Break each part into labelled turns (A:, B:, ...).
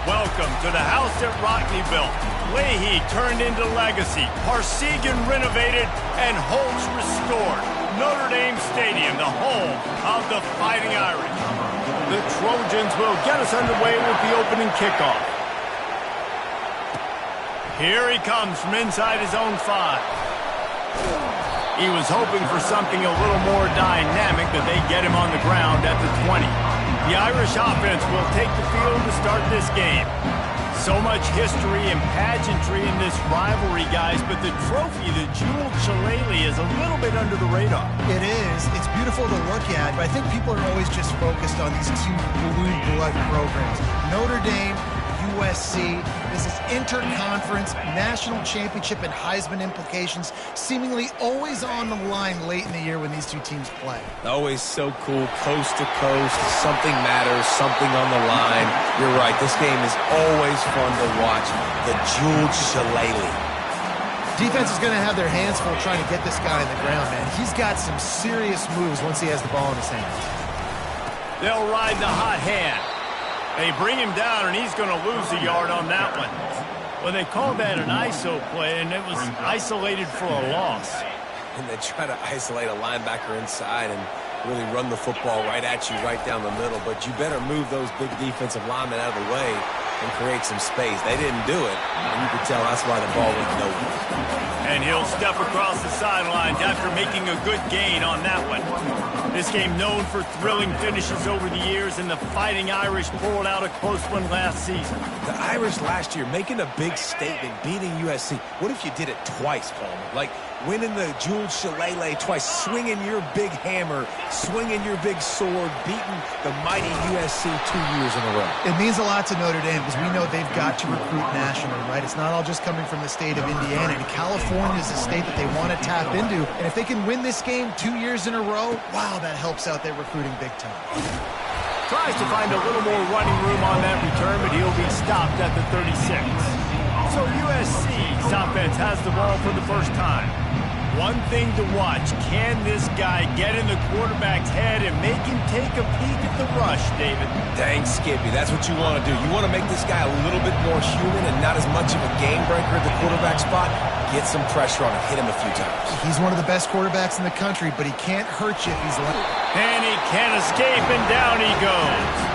A: Welcome to the house that Rockney built. Leahy turned into legacy. Parsegan renovated and Holtz restored. Notre Dame Stadium, the home of the Fighting Irish. The Trojans will get us underway with the opening kickoff. Here he comes from inside his own 5. He was hoping for something a little more dynamic, but they get him on the ground at the 20. The Irish offense will take the field to start this game. So much history and pageantry in this rivalry, guys, but the trophy, the jeweled shillelagh, is a little bit under the radar.
B: It is. It's beautiful to look at, but I think people are always just focused on these two blue blood programs. Notre Dame, USC. This is interconference, national championship, and Heisman implications seemingly always on the line late in the year when these two teams play.
C: Always so cool, coast to coast. Something matters, something on the line. You're right, this game is always fun to watch. The jeweled shillelagh.
B: Defense is going to have their hands full trying to get this guy on the ground, man. He's got some serious moves once he has the ball in his hands.
A: They'll ride the hot hand. They bring him down, and he's going to lose a yard on that one. Well, they called that an ISO play, and it was isolated for a loss.
C: And they try to isolate a linebacker inside and really run the football right at you, right down the middle. But you better move those big defensive linemen out of the way and create some space. They didn't do it, and you could tell that's why the ball went nowhere.
A: And he'll step across the sidelines after making a good gain on that one. This game known for thrilling finishes over the years, and the Fighting Irish pulled out a close one last season.
C: The Irish last year making a big statement, beating USC. What if you did it twice, Palmer? Like winning the jeweled shillelagh twice, swinging your big hammer, swinging your big sword, beating the mighty USC 2 years in a row.
B: It means a lot to Notre Dame because we know they've got to recruit nationally, right? It's not all just coming from the state of Indiana. And California is a state that they want to tap into. And if they can win this game 2 years in a row, wow, that helps out their recruiting big time.
A: Tries to find a little more running room on that return, but he'll be stopped at the 36. So USC's offense has the ball for the first time. One thing to watch, can this guy get in the quarterback's head and make him take a peek at the rush, David?
C: Dang, Skippy, that's what you want to do. You want to make this guy a little bit more human and not as much of a game breaker at the quarterback spot. Get some pressure on him, hit him a few times.
B: He's one of the best quarterbacks in the country, but he can't hurt you if he's left.
A: And he can't escape, and down he goes.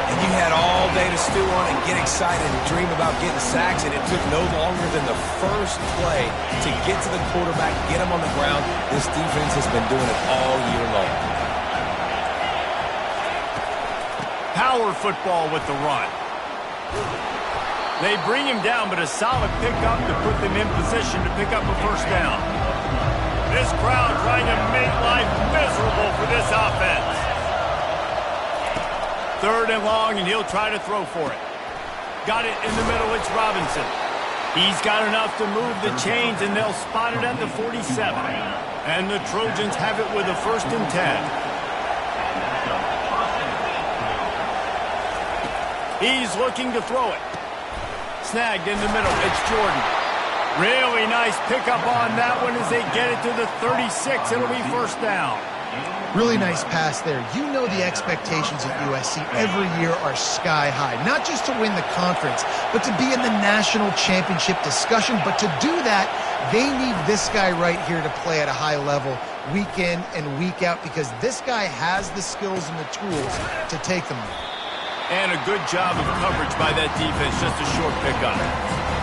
C: And you had all day to stew on and get excited and dream about getting sacks, and it took no longer than the first play to get to the quarterback, get him on the ground. This defense has been doing it all year long.
A: Power football with the run. They bring him down, but a solid pickup to put them in position to pick up a first down. This crowd trying to make life miserable for this offense. 3rd and long, and he'll try to throw for it. Got it in the middle, it's Robinson. He's got enough to move the chains, and they'll spot it at the 47. And the Trojans have it with a 1st and 10. He's looking to throw it. Snagged in the middle, it's Jordan. Really nice pickup on that one as they get it to the 36. It'll be 1st down.
B: Really nice pass there. You know the expectations at USC every year are sky high. Not just to win the conference, but to be in the national championship discussion. But to do that, they need this guy right here to play at a high level week in and week out because this guy has the skills and the tools to take them there.
A: And a good job of coverage by that defense, just a short pickup.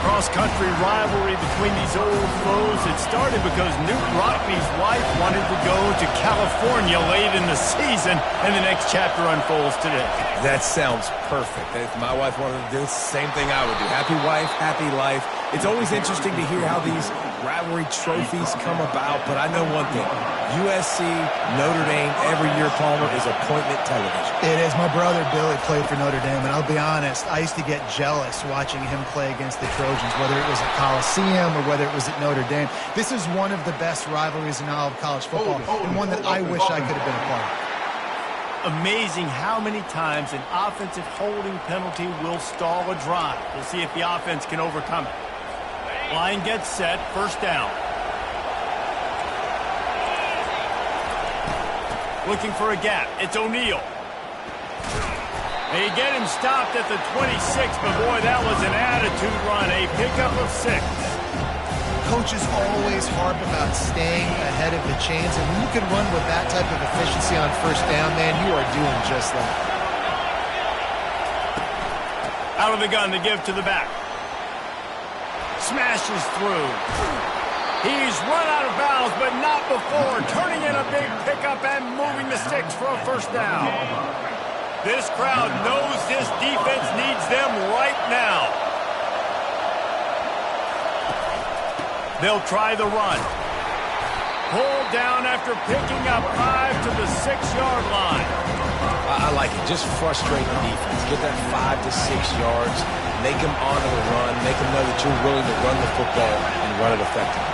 A: Cross-country rivalry between these old foes. It started because Newt Rockney's wife wanted to go to California late in the season, and the next chapter unfolds today.
C: That sounds perfect. If my wife wanted to do the same thing I would do. Happy wife, happy life. It's always interesting to hear how these rivalry trophies come about, but I know one thing. USC, Notre Dame, every year, Palmer, is appointment television.
B: It is. My brother Billy played for Notre Dame, and I'll be honest, I used to get jealous watching him play against the Trojans, whether it was at Coliseum or whether it was at Notre Dame. This is one of the best rivalries in all of college football, and one that I wish I could have been a part of.
A: Amazing how many times an offensive holding penalty will stall a drive. We'll see if the offense can overcome it. Line gets set, 1st down. Looking for a gap. It's O'Neal. They get him stopped at the 26, but boy, that was an attitude run, a pickup of 6.
B: Coaches always harp about staying ahead of the chains, and when you can run with that type of efficiency on first down, man, you are doing just that.
A: Out of the gun to give to the back. Smashes through. He's run out of bounds, but not before turning in a big pickup and moving the sticks for a first down. This crowd knows this defense needs them right now. They'll try the run. Pulled down after picking up 5 to the 6-yard line.
C: I like it. Just frustrate the defense. Get that 5 to 6 yards. Make them honor the run. Make them know that you're willing to run the football and run it effectively.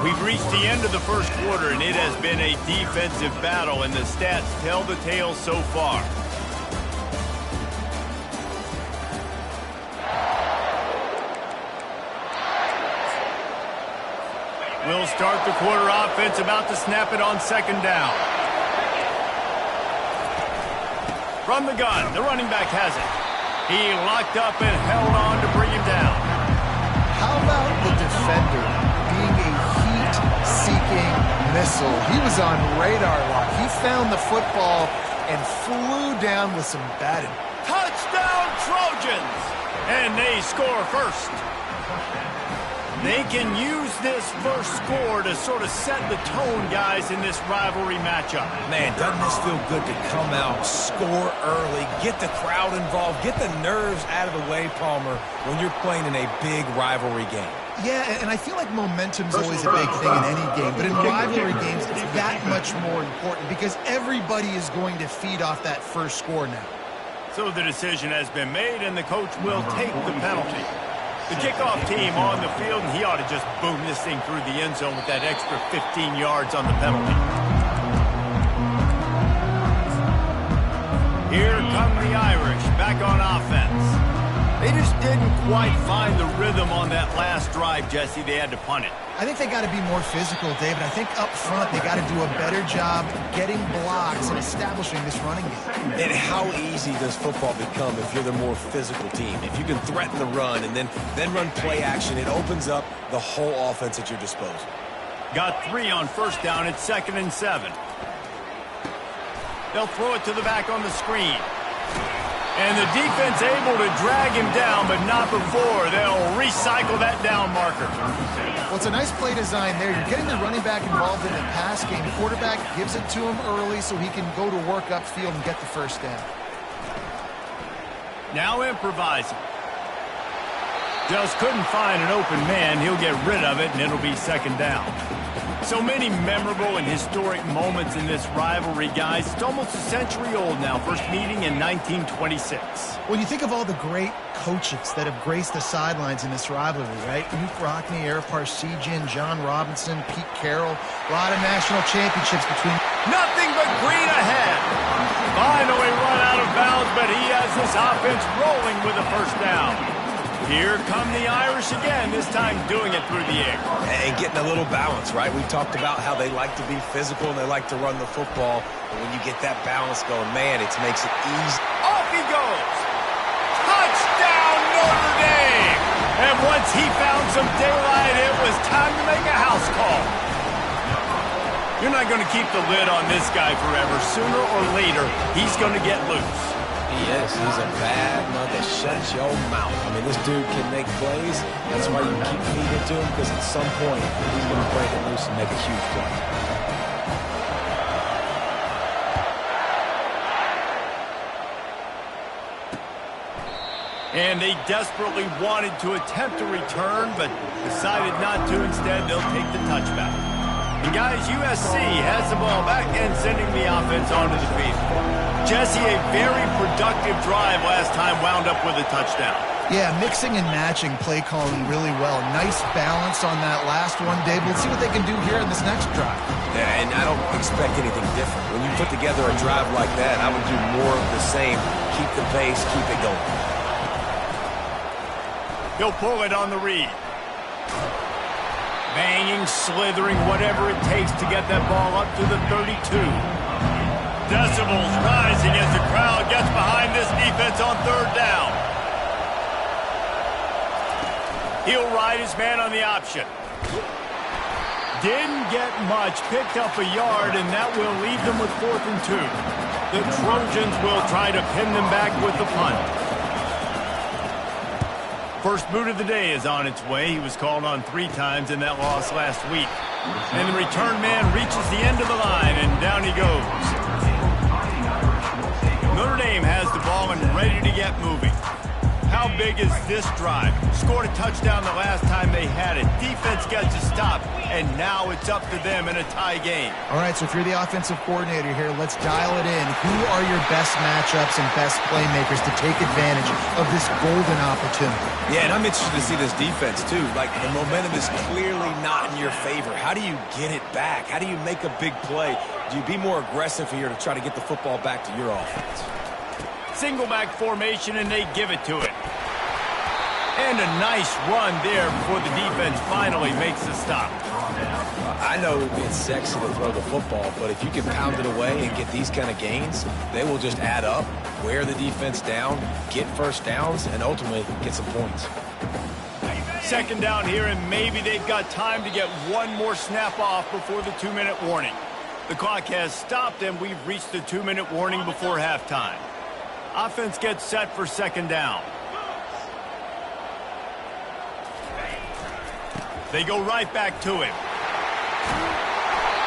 A: We've reached the end of the first quarter, and it has been a defensive battle, and the stats tell the tale so far. We'll start the quarter offense, about to snap it on second down. From the gun, the running back has it. He locked up and held on to bring him down.
B: How about the defender being a heat-seeking missile? He was on radar lock. He found the football and flew down with some batting.
A: Touchdown, Trojans! And they score first. They can use this first score to sort of set the tone, guys, in this rivalry matchup.
C: Man, doesn't this feel good to come out, score early, get the crowd involved, get the nerves out of the way, Palmer, when you're playing in a big rivalry game?
B: Yeah, and I feel like momentum's always a big thing in any game, but in rivalry games, it's that much more important because everybody is going to feed off that first score now.
A: So the decision has been made, and the coach will take the penalty. The kickoff team on the field, and he ought to just boom this thing through the end zone with that extra 15 yards on the penalty. Here come the Irish back on offense. They just didn't quite find the rhythm on that last drive, Jesse. They had to punt it.
B: I think they got to be more physical, David. I think up front they got to do a better job getting blocks and establishing this running game.
C: And how easy does football become if you're the more physical team? If you can threaten the run and then run play action, it opens up the whole offense at your disposal.
A: Got 3 on first down. It's 2nd and 7. They'll throw it to the back on the screen. And the defense able to drag him down, but not before. They'll recycle that down marker.
B: Well, it's a nice play design there. You're getting the running back involved in the pass game. The quarterback gives it to him early so he can go to work upfield and get the first down.
A: Now improvising. Just couldn't find an open man. He'll get rid of it, and it'll be 2nd down. So many memorable and historic moments in this rivalry, guys. It's almost a century old now. First meeting in 1926.
B: When you think of all the great coaches that have graced the sidelines in this rivalry, right? Luke Rockne, Ara Parseghian, John Robinson, Pete Carroll. A lot of national championships between...
A: Nothing but green ahead. Finally run out of bounds, but he has this offense rolling with a first down. Here come the Irish again, this time doing it through the air.
C: And getting a little balance, right? We talked about how they like to be physical and they like to run the football. But when you get that balance going, man, it makes it easy.
A: Off he goes. Touchdown, Notre Dame. And once he found some daylight, it was time to make a house call. You're not going to keep the lid on this guy forever. Sooner or later, he's going to get loose.
C: Yes, he's a bad mother. Shut your mouth. I mean, this dude can make plays. That's why you keep feeding it to him, because at some point, he's going to break it loose and make a huge play.
A: And they desperately wanted to attempt a return, but decided not to. Instead, they'll take the touchback. And guys, USC has the ball back and sending the offense onto the field. Jesse, a very productive drive last time, wound up with a touchdown.
B: Yeah, mixing and matching play calling really well. Nice balance on that last one, Dave. Let's see what they can do here in this next drive.
C: Yeah, and I don't expect anything different. When you put together a drive like that, I would do more of the same. Keep the pace, keep it going.
A: He'll pull it on the read. Banging, slithering, whatever it takes to get that ball up to the 32. Decibels rising as the crowd gets behind this defense on third down. He'll ride his man on the option. Didn't get much, picked up a yard, and that will leave them with 4th and 2. The Trojans will try to pin them back with the punt. First boot of the day is on its way. He was called on 3 times in that loss last week. And the return man reaches the end of the line, and down he goes. Notre Dame has the ball and ready to get moving. How big is this drive? Scored a touchdown the last time they had it. Defense gets a stop, and now it's up to them in a tie game.
B: All right, so if you're the offensive coordinator here, let's dial it in. Who are your best matchups and best playmakers to take advantage of this golden opportunity?
C: Yeah, and I'm interested to see this defense, too. Like, the momentum is clearly not in your favor. How do you get it back? How do you make a big play? Do you be more aggressive here to try to get the football back to your offense?
A: Single back formation, and they give it to it. And a nice run there before the defense finally makes the stop.
C: I know it's sexy to throw the football, but if you can pound it away and get these kind of gains, they will just add up, wear the defense down, get first downs, and ultimately get some points.
A: Second down here, and maybe they've got time to get one more snap off before the 2-minute warning. The clock has stopped, and we've reached the 2-minute warning before halftime. Offense gets set for second down. They go right back to him.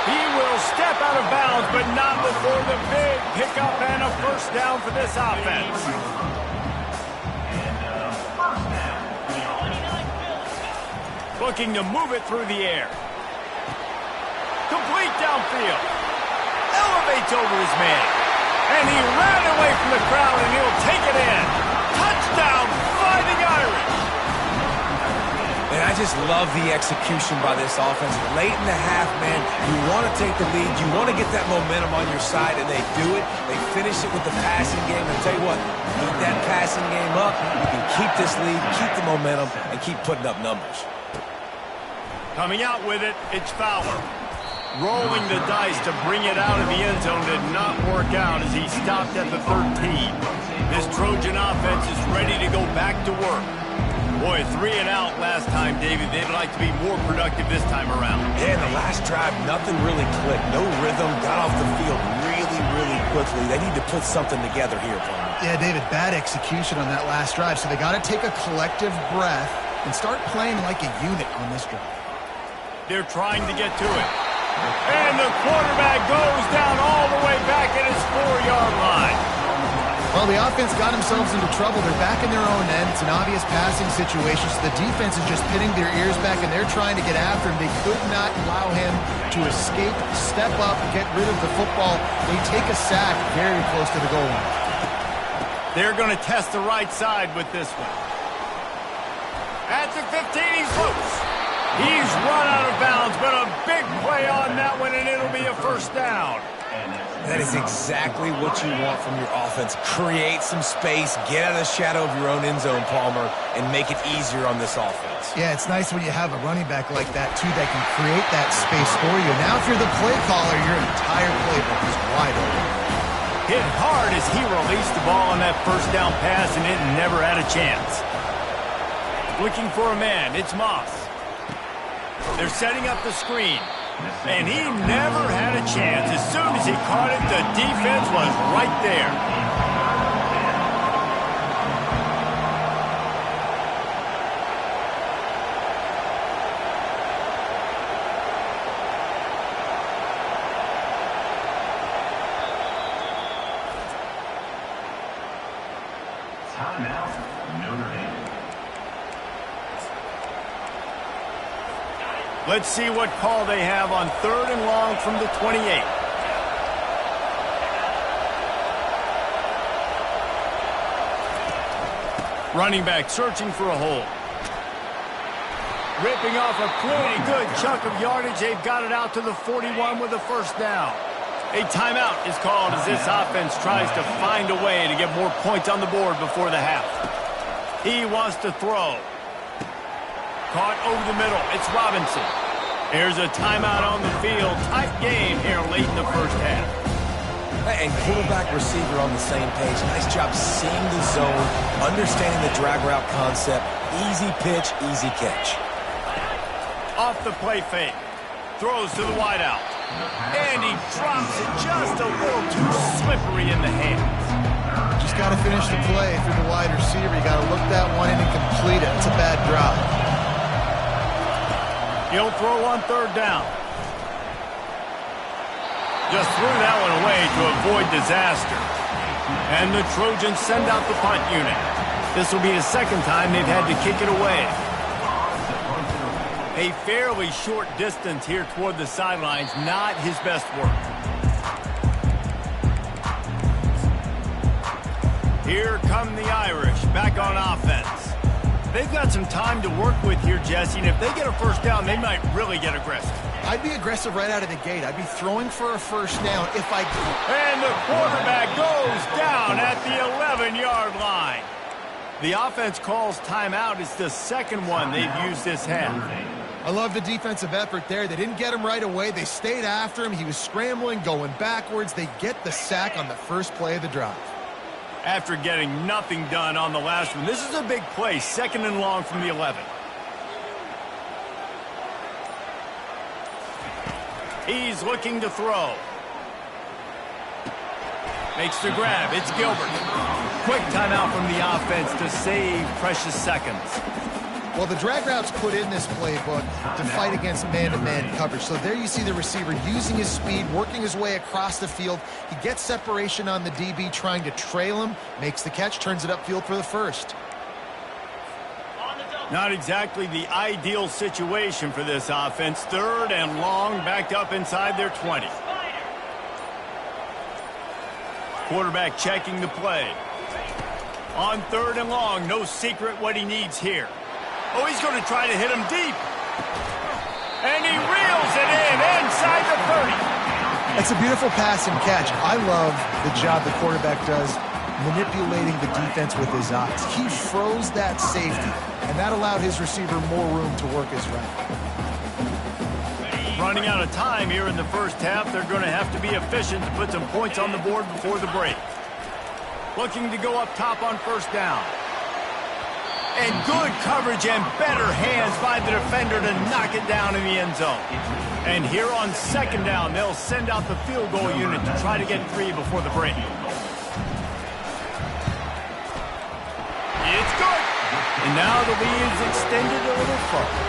A: He will step out of bounds, but not before the big pickup and a first down for this offense. Looking to move it through the air. Complete downfield. Elevates over his man. And he ran away from the crowd, and he'll take it in. Touchdown, Fighting Irish.
C: And I just love the execution by this offense. Late in the half, man, you want to take the lead. You want to get that momentum on your side, and they do it. They finish it with the passing game. And I'll tell you what, keep that passing game up. You can keep this lead, keep the momentum, and keep putting up numbers.
A: Coming out with it, it's Fowler. Rolling the dice to bring it out of the end zone did not work out as he stopped at the 13. This Trojan offense is ready to go back to work. Boy, 3 and out last time, David. They'd like to be more productive this time around.
C: Yeah, in the last drive, nothing really clicked. No rhythm, got off the field really quickly. They need to put something together here, Palmer.
B: Yeah, David, bad execution on that last drive, so they got to take a collective breath and start playing like a unit on this drive.
A: They're trying to get to it. And the quarterback goes down all the way back at his 4-yard line.
B: Well, the offense got themselves into trouble. They're back in their own end. It's an obvious passing situation, so the defense is just pinning their ears back, and they're trying to get after him. They could not allow him to escape, step up, get rid of the football. They take a sack very close to the goal line.
A: They're going to test the right side with this one. At the 15, he's loose. He's run out of bounds, but a big play on that one, and it'll be a first down.
C: That is exactly what you want from your offense. Create some space, get out of the shadow of your own end zone, Palmer, and make it easier on this offense.
B: Yeah, it's nice when you have a running back like that, too, that can create that space for you. Now, if you're the play caller, your entire playbook is wide open.
A: Hit hard as he released the ball on that first down pass, and it never had a chance. Looking for a man, it's Moss. They're setting up the screen. And he never had a chance. As soon as he caught it, the defense was right there.
D: Timeout, Notre Dame.
A: Let's see what call they have on 3rd and long from the 28. Running back searching for a hole. Ripping off a pretty good chunk of yardage. They've got it out to the 41 with a first down. A timeout is called as this offense tries to find a way to get more points on the board before the half. He wants to throw. Caught over the middle. It's Robinson. Here's a timeout on the field. Tight game here late in the first half.
C: And quarterback, receiver on the same page. Nice job seeing the zone, understanding the drag route concept. Easy pitch, easy catch.
A: Off the play fake. Throws to the wideout. And he drops it just a little too slippery in the hands.
B: Just got to finish the play if you're the wide receiver. You got to look that one in and complete it. It's a bad drop.
A: He'll throw on third down. Just threw that one away to avoid disaster. And the Trojans send out the punt unit. This will be the second time they've had to kick it away. A fairly short distance here toward the sidelines, not his best work. Here come the Irish, back on offense. They've got some time to work with here, Jesse, and if they get a first down, they might really get aggressive.
B: I'd be aggressive right out of the gate. I'd be throwing for a first down if I could.
A: And the quarterback goes down at the 11-yard line. The offense calls timeout. It's the second one they've used this half.
B: I love the defensive effort there. They didn't get him right away. They stayed after him. He was scrambling, going backwards. They get the sack on the first play of the drive.
A: After getting nothing done on the last one, this is a big play, second and long from the 11. He's looking to throw. Makes the grab. It's Gilbert. Quick timeout from the offense to save precious seconds.
B: Well, the drag route's put in this playbook to fight against man-to-man coverage. So there you see the receiver using his speed, working his way across the field. He gets separation on the DB, trying to trail him, makes the catch, turns it upfield for the first.
A: Not exactly the ideal situation for this offense. Third and long, backed up inside their 20. Quarterback checking the play. On third and long, no secret what he needs here. Oh, he's going to try to hit him deep. And he reels it in inside the 30.
B: It's a beautiful pass and catch. I love the job the quarterback does manipulating the defense with his eyes. He froze that safety, and that allowed his receiver more room to work his route.
A: Running out of time here in the first half, they're going to have to be efficient to put some points on the board before the break. Looking to go up top on first down. And good coverage and better hands by the defender to knock it down in the end zone. And here on second down, they'll send out the field goal unit to try to get 3 before the break. It's good. And now the lead is extended a little further.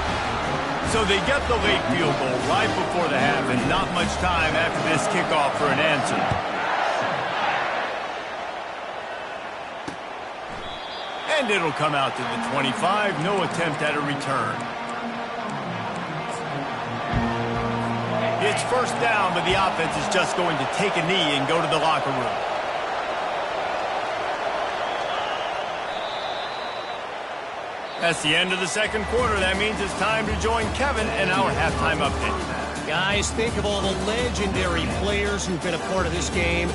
A: So they get the late field goal right before the half, and not much time after this kickoff for an answer. And it'll come out to the 25. No attempt at a return. It's first down, but the offense is just going to take a knee and go to the locker room. That's the end of the second quarter. That means it's time to join Kevin and our halftime update.
D: Guys, think of all the legendary players who've been a part of this game.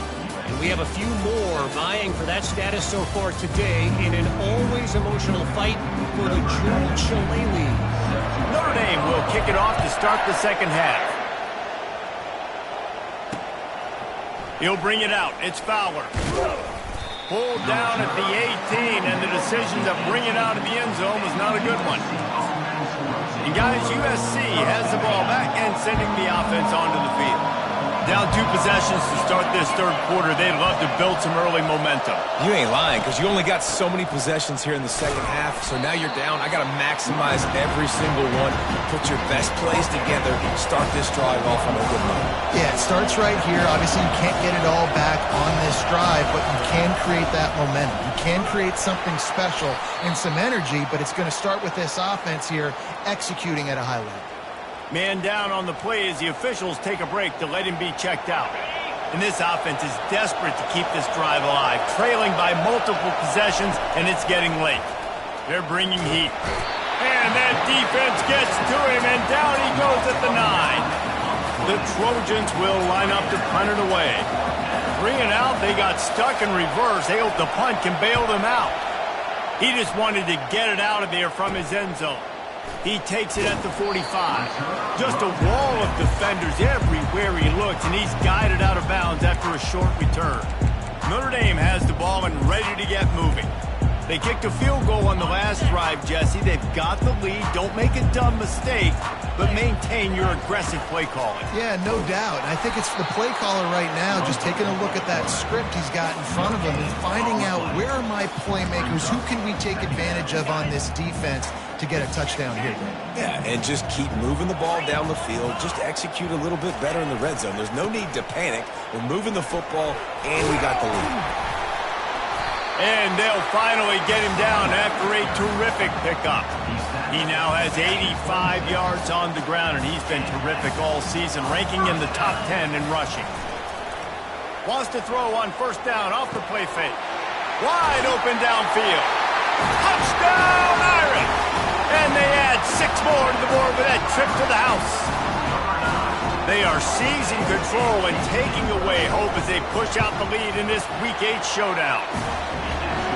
D: And we have a few more vying for that status so far today in an always emotional fight for the Jewel Shillelagh.
A: Notre Dame will kick it off to start the second half. He'll bring it out. It's Fowler. Pulled down at the 18, and the decision to bring it out of the end zone was not a good one. And guys, USC has the ball back and sending the offense onto the field. Down 2 possessions to start this third quarter. They'd love to build some early momentum.
C: You ain't lying, because you only got so many possessions here in the second half, so now you're down. I got to maximize every single one. Put your best plays together. Start this drive off on a good note.
B: Yeah, it starts right here. Obviously, you can't get it all back on this drive, but you can create that momentum. You can create something special and some energy, but it's going to start with this offense here executing at a high level.
A: Man down on the play as the officials take a break to let him be checked out. And this offense is desperate to keep this drive alive, trailing by multiple possessions, and it's getting late. They're bringing heat. And that defense gets to him, and down he goes at the 9. The Trojans will line up to punt it away. Bring it out, they got stuck in reverse. They hope the punt can bail them out. He just wanted to get it out of there from his end zone. He takes it at the 45. Just a wall of defenders everywhere he looks, and he's guided out of bounds after a short return. Notre Dame has the ball and ready to get moving. They kicked a field goal on the last drive, Jesse. They've got the lead. Don't make a dumb mistake, but maintain your aggressive play calling.
B: Yeah, no doubt. I think it's the play caller right now just taking a look at that script he's got in front of him and finding out where are my playmakers, who can we take advantage of on this defense to get a touchdown here.
C: Yeah, and just keep moving the ball down the field. Just execute a little bit better in the red zone. There's no need to panic. We're moving the football, and we got the lead.
A: And they'll finally get him down after a terrific pickup. He now has 85 yards on the ground, and he's been terrific all season, ranking in the top 10 in rushing. Wants to throw on first down off the play fake. Wide open downfield. Touchdown, Irish! And they add 6 more to the board with that trip to the house. They are seizing control and taking away hope as they push out the lead in this Week 8 showdown.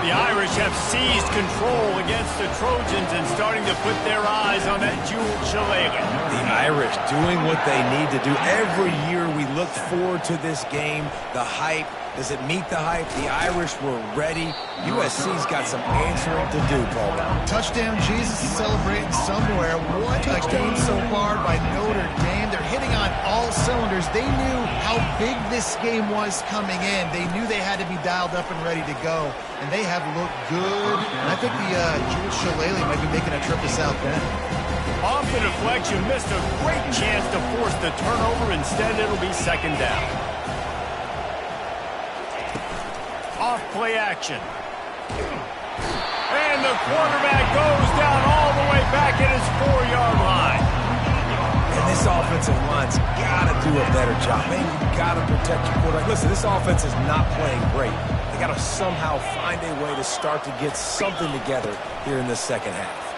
A: The Irish have seized control against the Trojans and starting to put their eyes on that Jewel Shillelagh.
C: The Irish doing what they need to do. Every year we look forward to this game. The hype. Does it meet the hype? The Irish were ready. USC's got some answering to do, Paul.
B: Touchdown Jesus is celebrating somewhere. What a game so far by Notre Dame. They're hitting on all cylinders. They knew how big this game was coming in. They knew they had to be dialed up and ready to go. And they have looked good. And I think the Jewel Shillelagh might be making a trip to South Bend.
A: Off the deflection, missed a great chance to force the turnover. Instead, it'll be second down. Off play action. And the quarterback goes down all the way back at his 4-yard line.
C: And this offensive line's got to do a better job. Man, you got to protect your quarterback. Listen, this offense is not playing great. They got to somehow find a way to start to get something together here in the second half.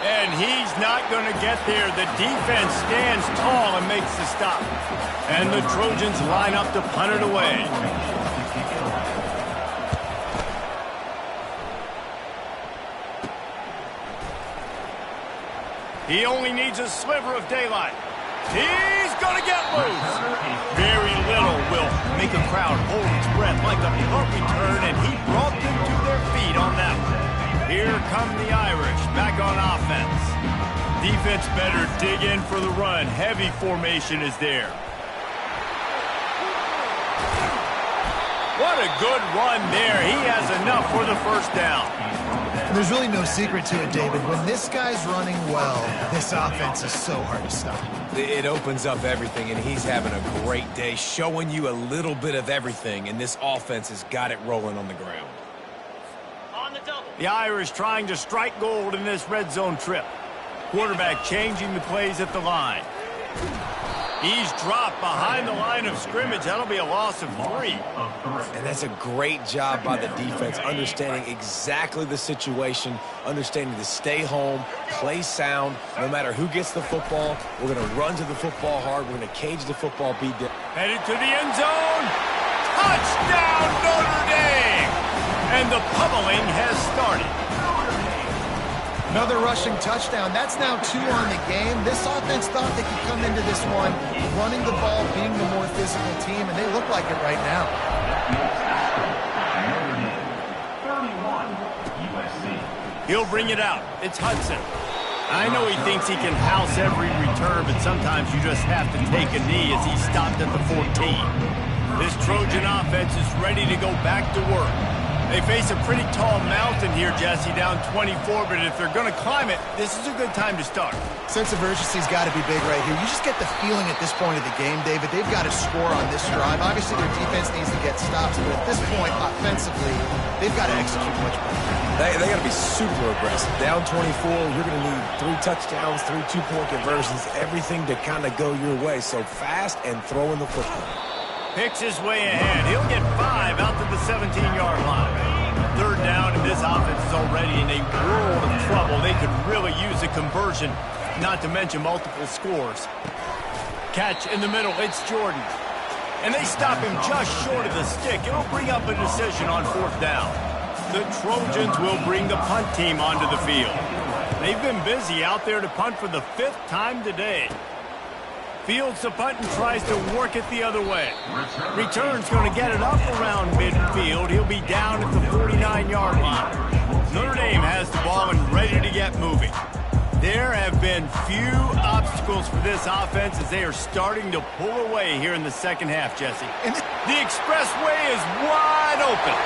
A: And he's not going to get there. The defense stands tall and makes the stop. And the Trojans line up to punt it away. He only needs a sliver of daylight. He's going to get loose. Very little will make a crowd hold its breath like a punt return, and he brought them to their feet on that one. Here come the Irish back on offense. Defense better dig in for the run. Heavy formation is there. What a good run there. He has enough for the first down.
B: There's really no secret to it, David. When this guy's running well, this offense is so hard to stop.
C: It opens up everything, and he's having a great day, showing you a little bit of everything, and this offense has got it rolling on the ground.
D: On the double.
A: The Irish trying to strike gold in this red zone trip. Quarterback changing the plays at the line. He's dropped behind the line of scrimmage. That'll be a loss of 3.
C: And that's a great job by the defense, understanding exactly the situation, understanding to stay home, play sound. No matter who gets the football, we're going to run to the football hard. We're going to cage the football, be dead.
A: Headed to the end zone. Touchdown, Notre Dame! And the pummeling has started.
B: Another rushing touchdown. That's now 2 on the game. This offense thought they could come into this one running the ball, being the more physical team, and they look like it right now.
A: He'll bring it out. It's Hudson. I know he thinks he can house every return, but sometimes you just have to take a knee as he stopped at the 14. This Trojan offense is ready to go back to work. They face a pretty tall mountain here, Jesse, down 24, but if they're going to climb it, this is a good time to start.
B: Sense of urgency's got to be big right here. You just get the feeling at this point of the game, David, they've got to score on this drive. Obviously, their defense needs to get stops, but at this point, offensively, they've got to execute much better.
C: They got to be super aggressive. Down 24, you're going to need 3 touchdowns, 3 two-point conversions, everything to kind of go your way. So fast and throwing the football.
A: Picks his way ahead. He'll get 5 out to the 17-yard line. Third down, and this offense is already in a world of trouble. They could really use a conversion, not to mention multiple scores. Catch in the middle. It's Jordan. And they stop him just short of the stick. It'll bring up a decision on 4th down. The Trojans will bring the punt team onto the field. They've been busy out there to punt for the 5th time today. Fields the punt and tries to work it the other way. Return's going to get it up around midfield. He'll be down at the 49-yard line. Notre Dame has the ball and ready to get moving. There have been few obstacles for this offense as they are starting to pull away here in the second half, Jesse. And the expressway is wide open.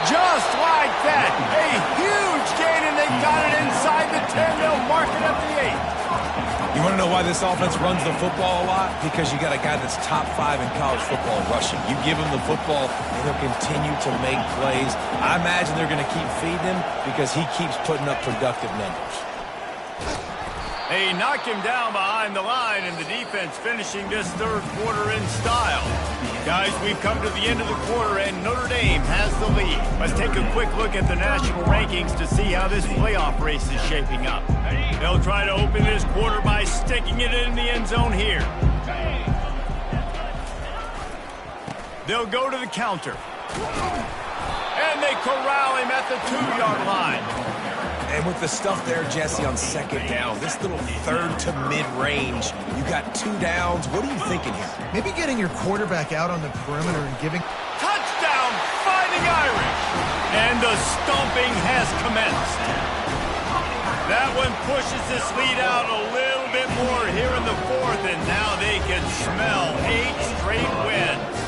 A: Just like that. A huge gain, and they got it inside the 10. They'll mark it at the 8.
C: You want to know why this offense runs the football a lot? Because you got a guy that's top 5 in college football rushing. You give him the football, and he'll continue to make plays. I imagine they're going to keep feeding him because he keeps putting up productive numbers.
A: They knock him down behind the line, and the defense finishing this third quarter in style. Guys, we've come to the end of the quarter, and Notre Dame has the lead. Let's take a quick look at the national rankings to see how this playoff race is shaping up. They'll try to open this quarter by sticking it in the end zone here. They'll go to the counter. And they corral him at the 2-yard line.
C: And with the stuff there, Jesse, on second down, this little third to mid-range, you got 2 downs. What are you thinking here?
B: Maybe getting your quarterback out on the perimeter and giving...
A: Touchdown, Fighting Irish! And the stomping has commenced. That one pushes this lead out a little bit more here in the 4th, and now they can smell 8 straight wins.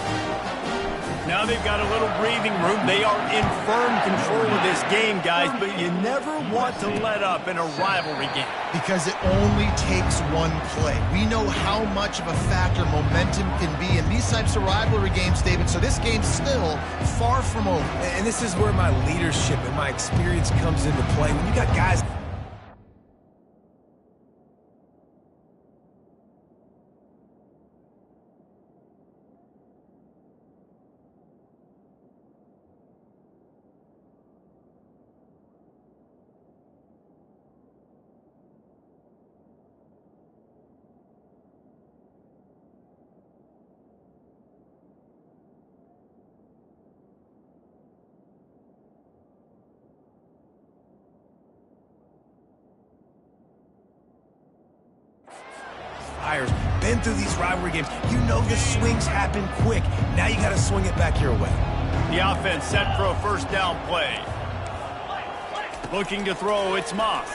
A: Now they've got a little breathing room. They are in firm control of this game, guys, but you never want to let up in a rivalry game.
B: Because it only takes one play. We know how much of a factor momentum can be in these types of rivalry games, David, so this game's still far from over.
C: And this is where my leadership and my experience comes into play. When you got guys... Been through these rivalry games. You know the swings happen quick. Now you got to swing it back your way.
A: The offense set for a first down play. Looking to throw, it's Moss.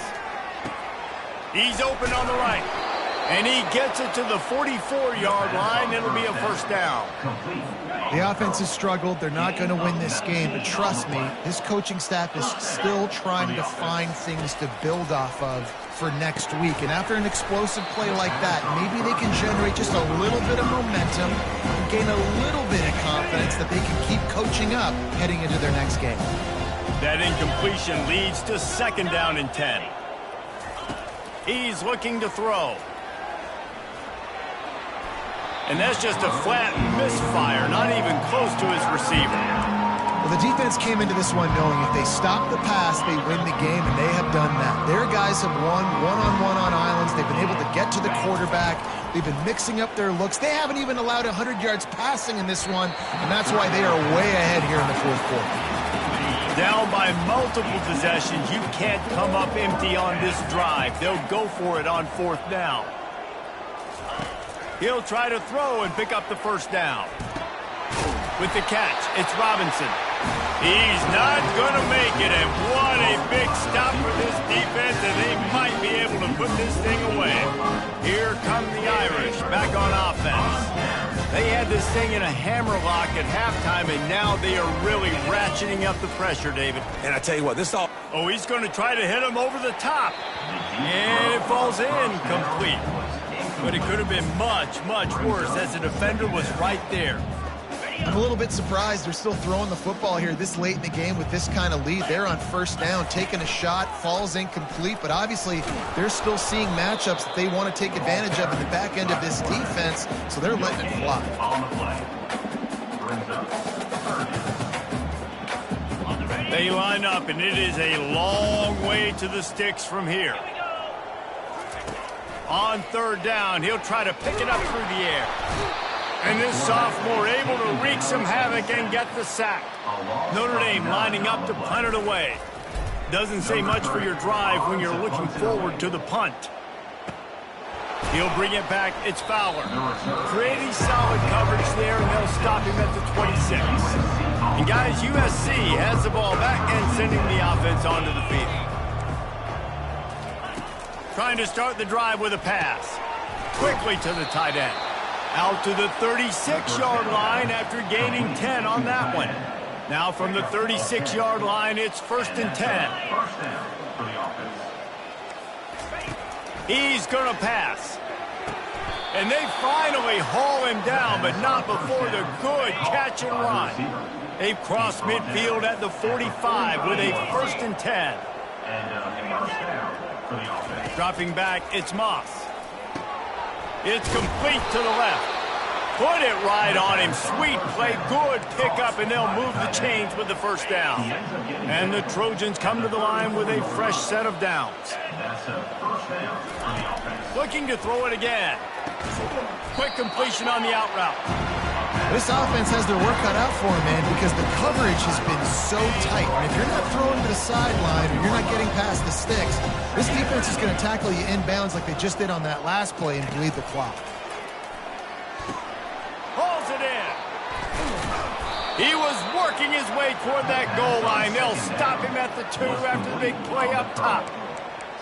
A: He's open on the right. And he gets it to the 44-yard line. It'll be a first down.
B: The offense has struggled. They're not going to win this game. But trust me, this coaching staff is still trying to find things to build off of for next week. And after an explosive play like that, maybe they can generate just a little bit of momentum and gain a little bit of confidence that they can keep coaching up heading into their next game.
A: That incompletion leads to second down and 10. He's looking to throw. And that's just a flat misfire, not even close to his receiver.
B: Well, the defense came into this one knowing if they stop the pass, they win the game, and they have done that. Their guys have won one-on-one on islands. They've been able to get to the quarterback. They've been mixing up their looks. They haven't even allowed 100 yards passing in this one, and that's why they are way ahead here in the 4th quarter.
A: Down by multiple possessions, you can't come up empty on this drive. They'll go for it on 4th down. He'll try to throw and pick up the first down. With the catch, it's Robinson. He's not going to make it, and what a big stop for this defense, and they might be able to put this thing away. Here come the Irish back on offense. They had this thing in a hammerlock at halftime, and now they are really ratcheting up the pressure, David.
C: And I tell you what, this all...
A: Oh, he's going to try to hit him over the top. And it falls in complete. But it could have been much, much worse as the defender was right there.
B: I'm a little bit surprised they're still throwing the football here this late in the game with this kind of lead. They're on first down, taking a shot, falls incomplete, but obviously they're still seeing matchups that they want to take advantage of in the back end of this defense, so they're letting it fly.
A: They line up, and it is a long way to the sticks from here. On third down, he'll try to pick it up through the air. And this sophomore able to wreak some havoc and get the sack. Notre Dame lining up to punt it away. Doesn't say much for your drive when you're looking forward to the punt. He'll bring it back. It's Fowler. Pretty solid coverage there, and they'll stop him at the 26. And, guys, USC has the ball back and sending the offense onto the field. Trying to start the drive with a pass. Quickly to the tight end. Out to the 36-yard line after gaining 10 on that one. Now from the 36-yard line, it's 1st and 10. He's going to pass. And they finally haul him down, but not before the good catch and run. They've crossed midfield at the 45 with a 1st and 10. Dropping back, it's Moss. It's complete to the left. Put it right on him. Sweet play, good pickup, and they'll move the chains with the first down. And the Trojans come to the line with a fresh set of downs. Looking to throw it again. Quick completion on the out route.
B: This offense has their work cut out for them, man, because the coverage has been so tight. And if you're not throwing to the sideline or you're not getting past the sticks, this defense is going to tackle you inbounds like they just did on that last play and bleed the clock.
A: Hauls it in. He was working his way toward that goal line. They'll stop him at the 2 after the big play up top.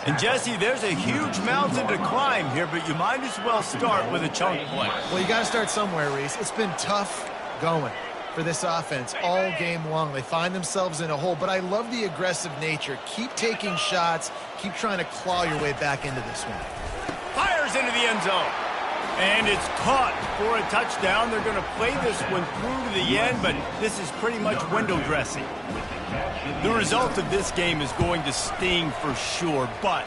A: And, Jesse, there's a huge mountain to climb here, but you might as well start with a chunk play.
B: Well, you got to start somewhere, Reese. It's been tough going for this offense all game long. They find themselves in a hole, but I love the aggressive nature. Keep taking shots. Keep trying to claw your way back into this one.
A: Fires into the end zone. And it's caught for a touchdown. They're going to play this one through to the end, but this is pretty much window dressing. The result of this game is going to sting for sure, but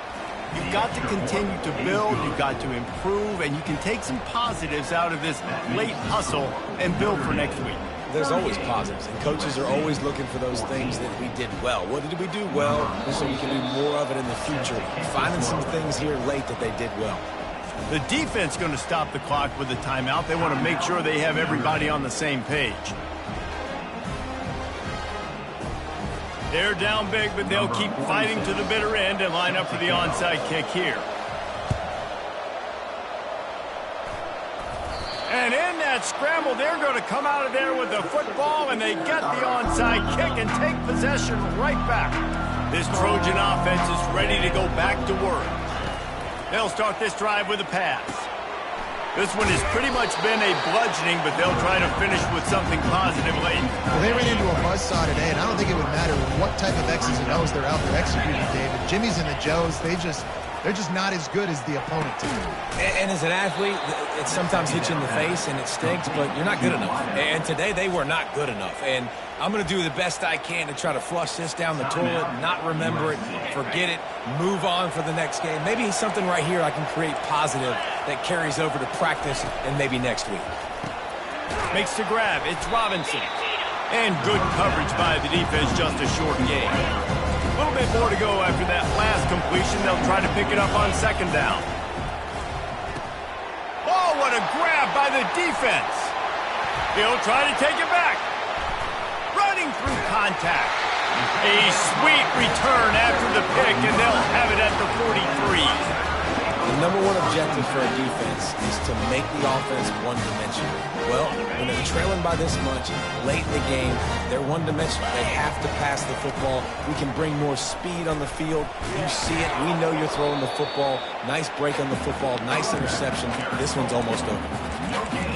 A: you've got to continue to build, you've got to improve, and you can take some positives out of this late hustle and build for next week.
C: There's always positives, and coaches are always looking for those things that we did well. What did we do well, so we can do more of it in the future? Finding some things here late that they did well.
A: The defense going to stop the clock with a timeout. They want to make sure they have everybody on the same page. They're down big, but they'll keep fighting to the bitter end and line up for the onside kick here. And in that scramble, they're going to come out of there with the football, and they get the onside kick and take possession right back. This Trojan offense is ready to go back to work. They'll start this drive with a pass. This one has pretty much been a bludgeoning, but they'll try to finish with something positive late.
B: Well, they ran into a buzzsaw today, and I don't think it would matter what type of X's and O's they're out there executing, David. Jimmy's and the Joes, they're just not as good as the opponent team.
C: And as an athlete, it sometimes hits you in the face and it stinks, but you're not good enough. And today they were not good enough. And I'm going to do the best I can to try to flush this down the toilet, not remember it, forget it, move on for the next game. Maybe something right here I can create positive that carries over to practice and maybe next week.
A: Makes the grab. It's Robinson. And good coverage by the defense, just a short gain. A little bit more to go after that last completion. They'll try to pick it up on 2nd down. Oh, what a grab by the defense. He'll try to take it back. Running through contact. A sweet return after the pick, and they'll have it at the 43.
C: The number one objective for a defense is to make the offense one-dimensional. Well, when they're trailing by this much, late in the game, they're one-dimensional. They have to pass the football. We can bring more speed on the field. You see it. We know you're throwing the football. Nice break on the football. Nice interception. This one's almost over.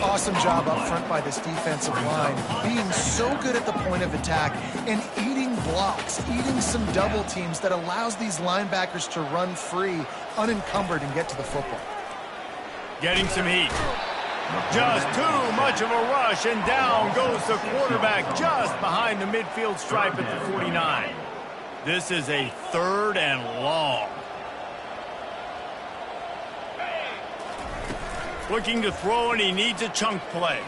B: Awesome job up front by this defensive line, being so good at the point of attack and eating blocks, eating some double teams that allows these linebackers to run free, unencumbered, and get to the football.
A: Getting some heat. Just too much of a rush, and down goes the quarterback just behind the midfield stripe at the 49. This is a 3rd and long. Looking to throw, and he needs a chunk play.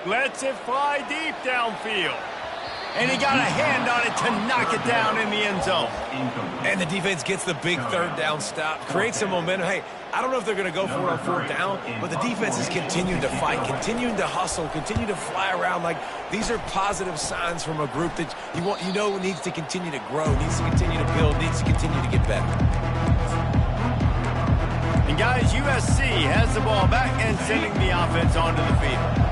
A: Lets it fly deep downfield. And he got a hand on it to knock it down in the end zone.
C: And the defense gets the big 3rd down stop. Creates some momentum. Hey, I don't know if they're going to go for it on fourth down, but the defense is continuing to fight, continuing to hustle, continue to fly around. Like, these are positive signs from a group that you know needs to continue to grow, needs to continue to build, needs to continue to get better.
A: And guys, USC has the ball back and sending the offense onto the field.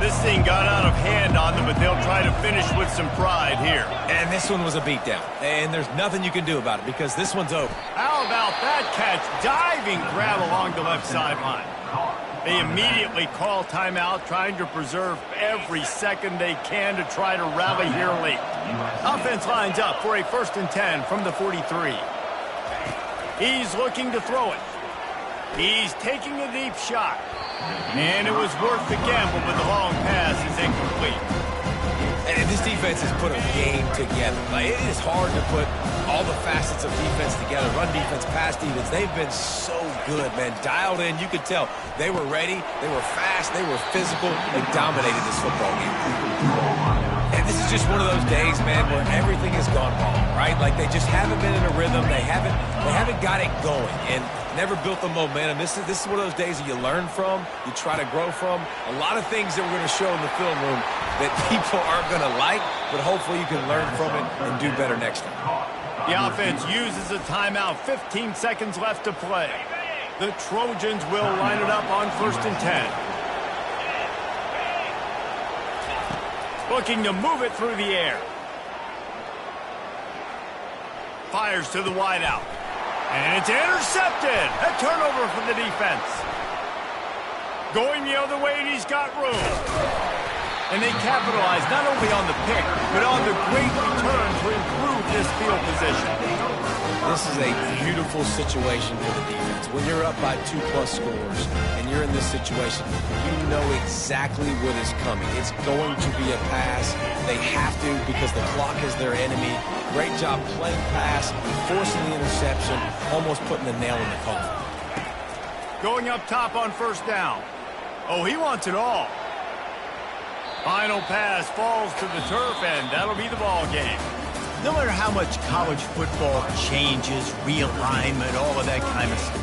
A: This thing got out of hand on them, but they'll try to finish with some pride here.
C: And this one was a beatdown. And there's nothing you can do about it because this one's over.
A: How about that catch? Diving grab along the left sideline. They immediately call timeout, trying to preserve every second they can to try to rally here late. Offense lines up for a 1st and 10 from the 43. He's looking to throw it. He's taking a deep shot. And it was worth the gamble, but the long pass is incomplete.
C: And this defense has put a game together. Like, it is hard to put all the facets of defense together. Run defense, pass defense. They've been so good, man. Dialed in. You could tell they were ready. They were fast. They were physical. They dominated this football game. And this is just one of those days, man, where everything has gone wrong, right? Like, they just haven't been in a rhythm. They haven't got it going and never built the momentum. This is one of those days that you learn from, you try to grow from. A lot of things that we're going to show in the film room that people aren't going to like, but hopefully you can learn from it and do better next time.
A: The offense uses a timeout. 15 seconds left to play. The Trojans will line it up on 1st and 10. Looking to move it through the air. Fires to the wideout. And it's intercepted. A turnover for the defense. Going the other way, and he's got room. And they capitalize not only on the pick, but on the great return to improve this field position.
C: This is a beautiful situation for the defense. When you're up by 2+ scores and you're in this situation, you know exactly what is coming. It's going to be a pass. They have to because the clock is their enemy. Great job playing pass, forcing the interception, almost putting the nail in the coffin.
A: Going up top on 1st down. Oh, he wants it all. Final pass falls to the turf, and that'll be the ball game. No matter how much college football changes, realignment, all of that kind of stuff,